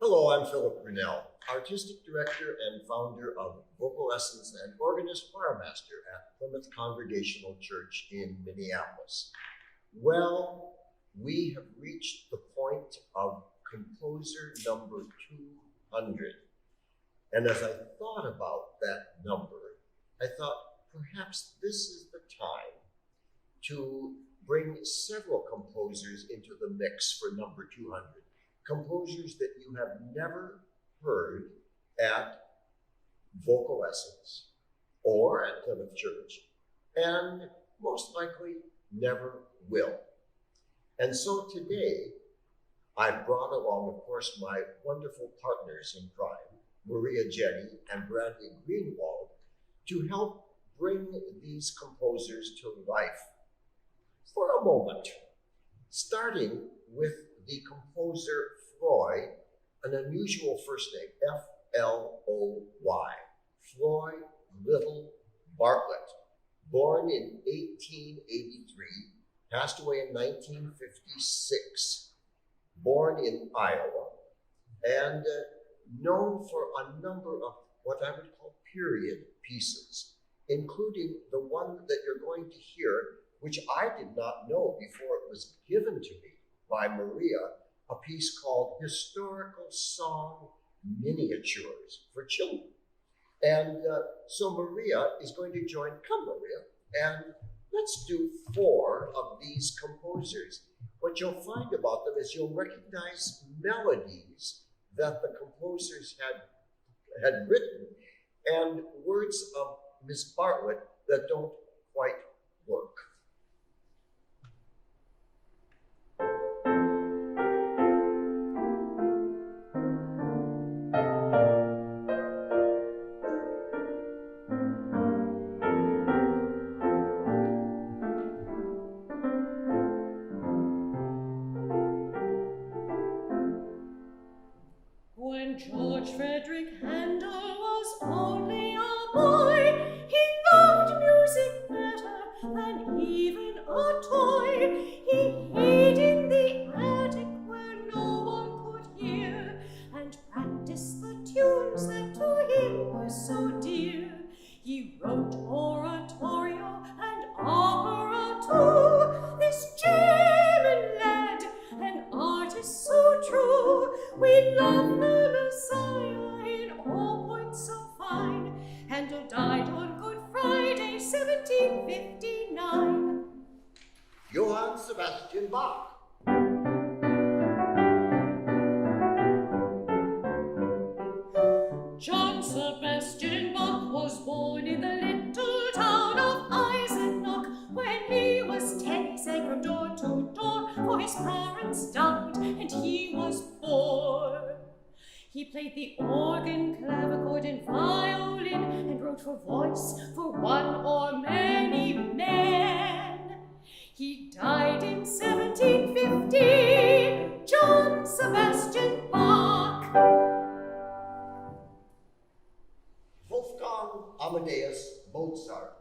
Hello, I'm Philip Brunelle, Artistic Director and founder of VocalEssence and Organist Choirmaster at Plymouth Congregational Church in Minneapolis. Well, we have reached the point of composer number 200. And as I thought about that number, I thought perhaps this is the time to bring several composers into the mix for number 200. Composers that you have never heard at VocalEssence or at Plymouth Church, and most likely never will. And so today, I brought along, of course, my wonderful partners in crime, Maria Jenny and Bradley Greenwald, to help bring these composers to life for a moment, starting with the composer Floy, an unusual first name, F-L-O-Y, Floy Little Bartlett, born in 1883, passed away in 1956, born in Iowa, and known for a number of what I would call period pieces, including the one that you're going to hear, which I did not know before it was given to me by Maria, a piece called Historical Song Miniatures for Children. And so Maria is going to join, come Maria, and let's do 4 of these composers. What you'll find about them is you'll recognize melodies that the composers had written and words of Miss Bartlett that don't quite work. When George Frederick Handel was only a boy, he loved music better than even a toy. He hid in the attic where no one could hear, and practiced the tunes that to him were so dear. He wrote oratorio and opera too, this German lad, an artist so true. We love the Messiah in all points so fine. Handel died on Good Friday, 1759. Johann Sebastian Bach. John Sebastian Bach was born in the little town of Eisenach. When he was 10, he sang from door to door, for his parents died and he was poor. He played the organ, clavichord, and violin, and wrote for voice for one or many men. He died in 1750, John Sebastian Bach. Wolfgang Amadeus Mozart.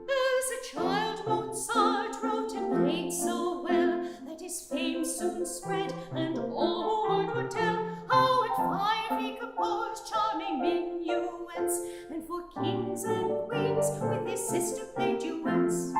As a child, Mozart wrote and played so well that his fame soon spread, and all word would tell how at 5 he composed charming minuets, and for kings and queens with his sister played duets.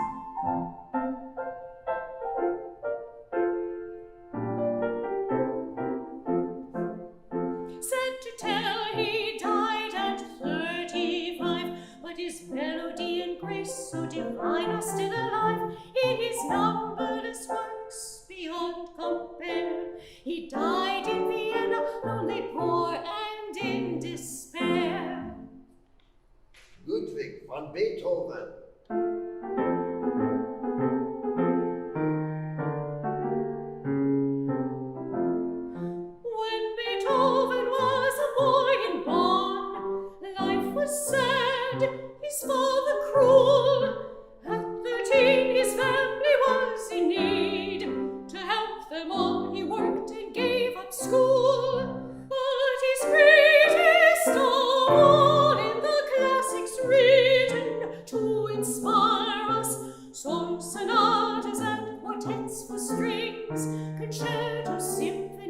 Sad to tell, he died at 35, but his melody and grace so divine are still alive in his numberless works beyond compare. He died in Vienna, lonely, poor, and in despair. Ludwig van Beethoven. When Beethoven was a boy in Bonn, life was sad, his father cruel. At 13, his family was in need. To help them all, he worked and gave up school. But his greatest of all in the classics written to inspire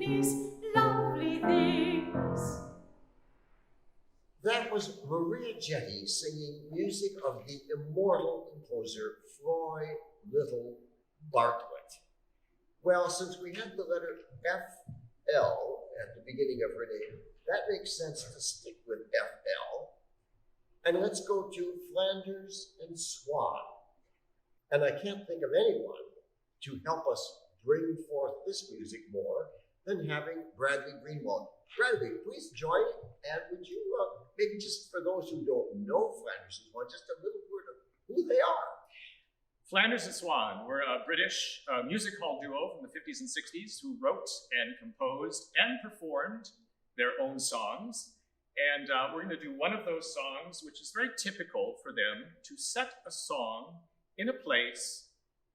these lovely things. That was Maria Jetty singing music of the immortal composer Floy Little Bartlett. Well, since we had the letter F-L at the beginning of her name, that makes sense to stick with F-L. And let's go to Flanders and Swan. And I can't think of anyone to help us bring forth this music more than having Bradley Greenwald. Bradley, please join, and would you, maybe just for those who don't know Flanders and Swan, just a little word of who they are. Flanders and Swan were a British music hall duo from the 50s and 60s who wrote and composed and performed their own songs. And we're going to do one of those songs, which is very typical for them, to set a song in a place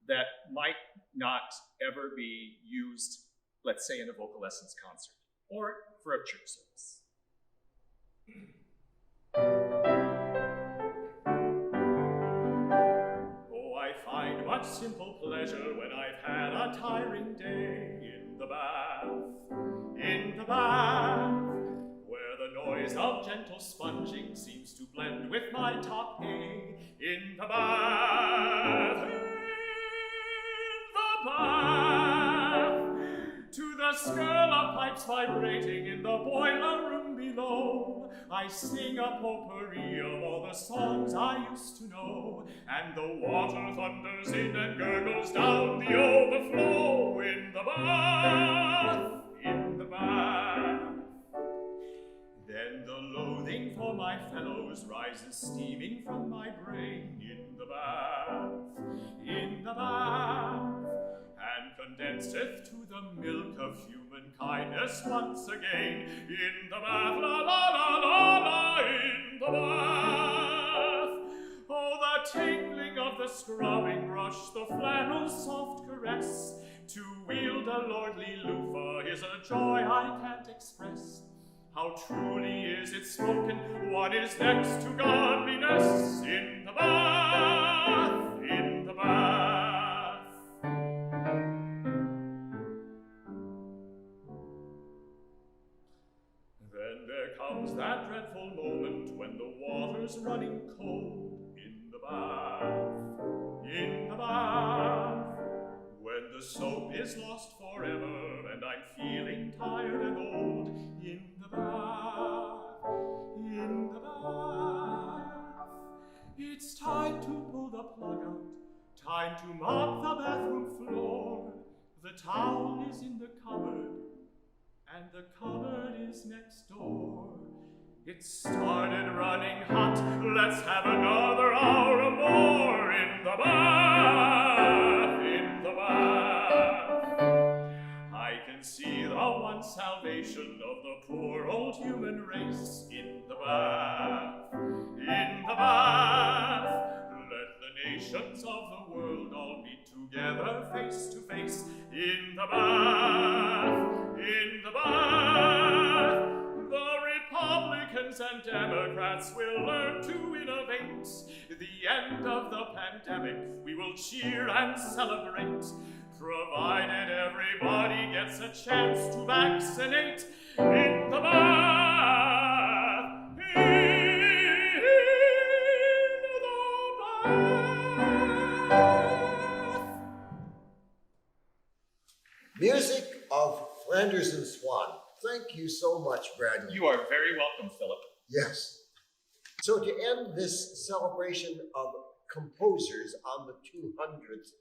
that might not ever be used, let's say, in a VocalEssence concert or for a church service. Oh, I find much simple pleasure when I've had a tiring day in the bath, where the noise of gentle sponging seems to blend with my top hay. In the bath, to the skirl of pipes vibrating in the boiler room below, I sing a potpourri of all the songs I used to know, and the water thunders in and gurgles down the overflow. In the bath, then the loathing for my fellows rises steaming from my brain. In the bath, and condenseth to the milk of human kindness once again. In the bath, la la la la la, in the bath. Oh, the tingling of the scrubbing brush, the flannel's soft caress. To wield a lordly loofah is a joy I can't express. How truly is it spoken, what is next to godliness? In the bath, in the bath. Then there comes that dreadful moment when the water's running cold. In the bath, when the soap is lost forever and I'm feeling tired and old. In the bath, it's time to pull the plug out, time to mop the bathroom floor. The towel is in the cupboard, and the cupboard is next door. It started running hot, let's have another hour more. In the bath, I can see the one salvation of the poor old human race. In the bath, let the nations of the world all meet together face to face. In the bath, the Republicans and Democrats will learn to innovate. The end of the pandemic we will cheer and celebrate, provided everybody gets a chance to vaccinate. In the bath, Music of Flanders and Swan. Thank you so much, Bradley. You are very welcome, Philip. Yes. So to end this celebration of composers on the 200th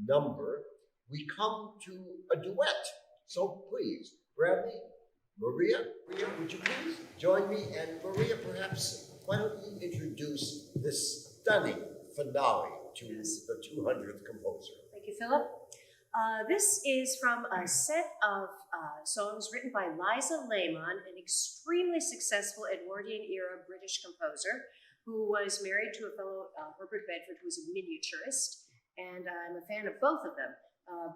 number, we come to a duet. So please, Bradley, Maria, would you please join me? And Maria, perhaps, why don't you introduce this stunning finale to the 200th composer? Thank you, Philip. This is from a set of songs written by Liza Lemon, an extremely successful Edwardian-era British composer who was married to a fellow, Herbert Bedford, who was a miniaturist, and I'm a fan of both of them.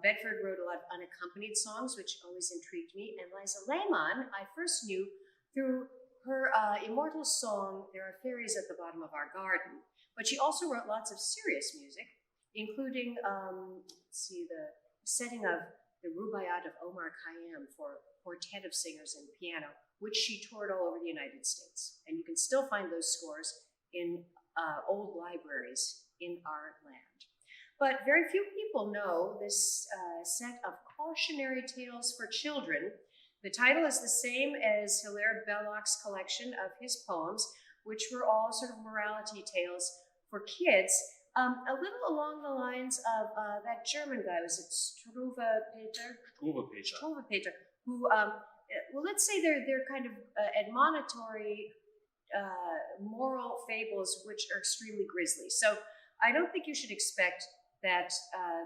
Bedford wrote a lot of unaccompanied songs, which always intrigued me, and Liza Lemon I first knew through her immortal song, There Are Fairies at the Bottom of Our Garden, but she also wrote lots of serious music, including, the setting of the Rubaiyat of Omar Khayyam for quartet of singers and piano, which she toured all over the United States. And you can still find those scores in old libraries in our land. But very few people know this set of cautionary tales for children. The title is the same as Hilaire Belloc's collection of his poems, which were all sort of morality tales for kids, a little along the lines of that German guy, was it Struve Peter, who, well, let's say they're kind of admonitory moral fables which are extremely grisly. So I don't think you should expect that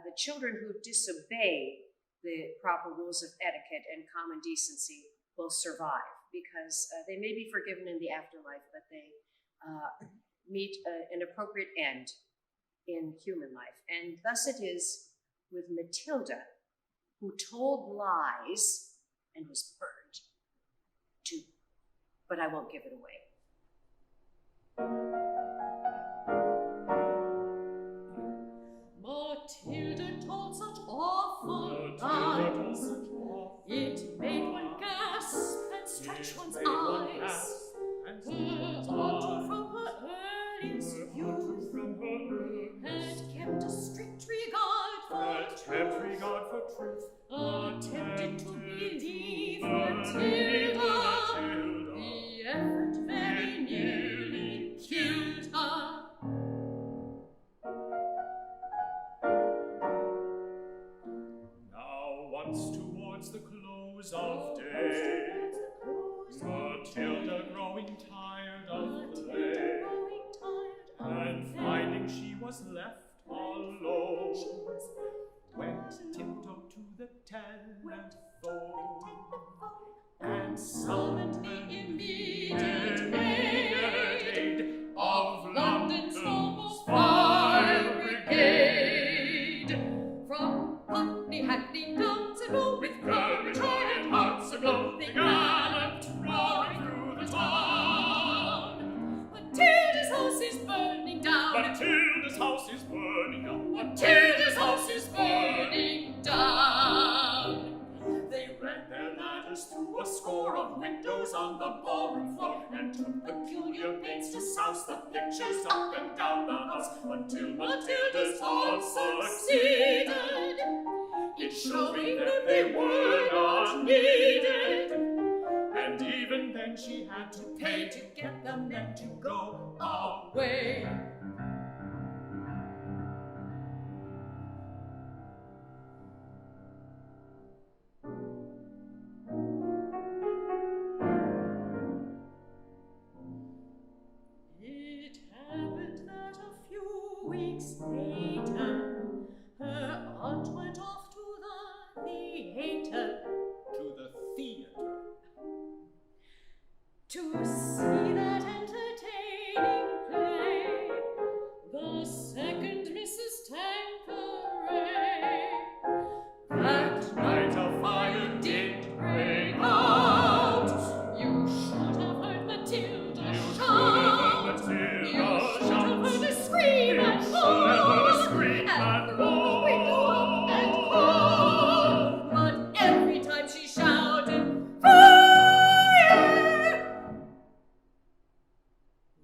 the children who disobey the proper rules of etiquette and common decency will survive, because they may be forgiven in the afterlife, but they meet an appropriate end in human life. And thus it is with Matilda, who told lies and was burned too. But I won't give it away. Matilda told such awful lies, it made one gasp and stretch one's eyes. Her aunt from her earliest youth had kept a strict regard for truth, attempted to believe Matilda. The effort very nearly killed her. Now once towards the close of day, Matilda growing tired of play, and finding she was left alone, went tiptoe to the tenant phone, and summoned the immediate aid of London's foremost fire brigade. From Putney, Hackney, Downs, and Row, With courage high and hearts aglow, they galloped roaring through the town. Matilda's house is burning down. Matilda's house is burning down. Matilda's house is burning down. They ran their ladders through a score of windows on the ballroom floor, and took peculiar pains to souse the pictures up and down the house, until Matilda's thought succeeded in showing that they were not needed. And even then she had to pay to get the men to go away. It happened that a few weeks later, her aunt went off to the theater To the theater. to see that entertaining play, The Second Mrs. Tanqueray. That night a fire did break out. You should have heard Matilda shout. You should have heard her scream and roar. And broke a window up and call. But every time she shouted, "Fire!"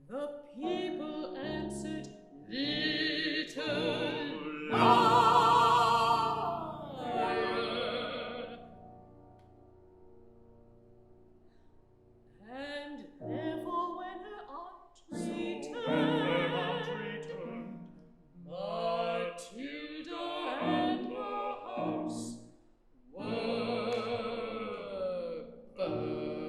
the people answered, "Little liar." And therefore when her aunt returned, Matilda and her house were burned.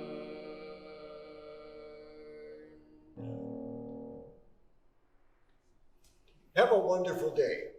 Have a wonderful day.